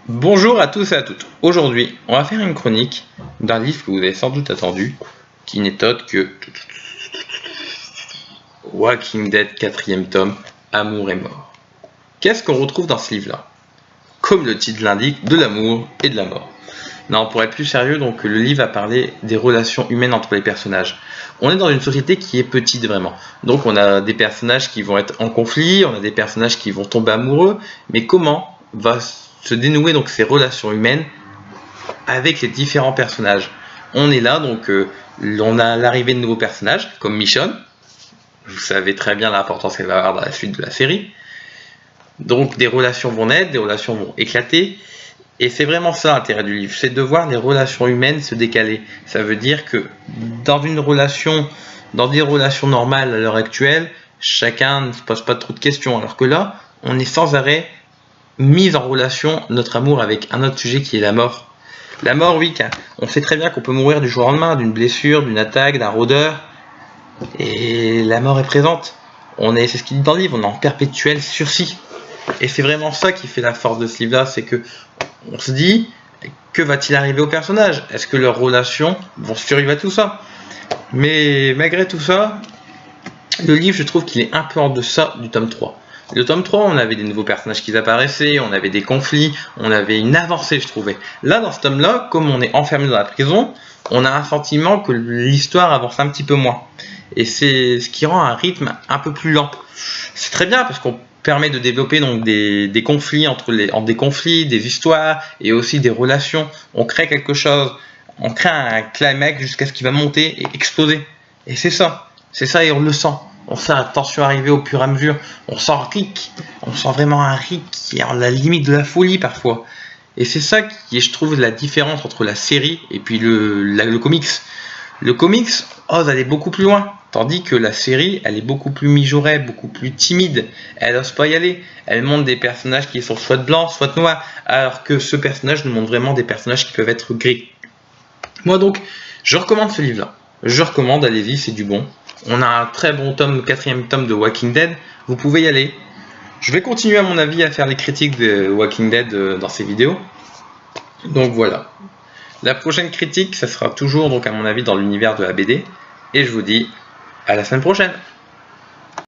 Bonjour à tous et à toutes. Aujourd'hui, on va faire une chronique d'un livre que vous avez sans doute attendu, qui n'est autre que Walking Dead 4e tome, Amour et mort. Qu'est-ce qu'on retrouve dans ce livre-là? Comme le titre l'indique, de l'amour et de la mort. Non, pour être plus sérieux, donc le livre va parler des relations humaines entre les personnages. On est dans une société qui est petite vraiment. Donc on a des personnages qui vont être en conflit, on a des personnages qui vont tomber amoureux, mais comment va se dénouer donc ces relations humaines avec les différents personnages? On est là, donc on a l'arrivée de nouveaux personnages, comme Michonne. Vous savez très bien l'importance qu'elle va avoir dans la suite de la série. Donc des relations vont naître, des relations vont éclater. Et c'est vraiment ça l'intérêt du livre, c'est de voir les relations humaines se décaler. Ça veut dire que dans des relations normales à l'heure actuelle, chacun ne se pose pas trop de questions. Alors que là, on est sans arrêt mis en relation notre amour avec un autre sujet qui est la mort. La mort, oui, on sait très bien qu'on peut mourir du jour au lendemain, d'une blessure, d'une attaque, d'un rôdeur. Et la mort est présente. C'est ce qu'il dit dans le livre, on est en perpétuel sursis. Et c'est vraiment ça qui fait la force de ce livre-là, c'est que on se dit, que va-t-il arriver aux personnages? Est-ce que leurs relations vont survivre à tout ça? Mais malgré tout ça, le livre, je trouve qu'il est un peu en deçà du tome 3. Le tome 3, on avait des nouveaux personnages qui apparaissaient, on avait des conflits, on avait une avancée, je trouvais. Là, dans ce tome-là, comme on est enfermé dans la prison, on a un sentiment que l'histoire avance un petit peu moins. Et c'est ce qui rend un rythme un peu plus lent. C'est très bien parce qu'on permet de développer donc des conflits entre des conflits, des histoires et aussi des relations. On crée quelque chose, on crée un climax jusqu'à ce qu'il va monter et exploser. Et c'est ça et on le sent. On sent la tension arriver au fur et à mesure. On sent Rick, on sent vraiment un Rick qui est à la limite de la folie parfois. Et c'est ça qui est, je trouve, la différence entre la série et puis le comics. Le comics ose aller beaucoup plus loin, tandis que la série, elle est beaucoup plus mijaurée, beaucoup plus timide. Elle n'ose pas y aller. Elle montre des personnages qui sont soit blancs, soit noirs, alors que ce personnage nous montre vraiment des personnages qui peuvent être gris. Moi donc, je recommande ce livre-là. Je recommande, allez-y, c'est du bon. On a un très bon tome, 4e tome de Walking Dead. Vous pouvez y aller. Je vais continuer à mon avis à faire les critiques de Walking Dead dans ces vidéos. Donc voilà. La prochaine critique, ça sera toujours donc à mon avis dans l'univers de la BD. Et je vous dis à la semaine prochaine.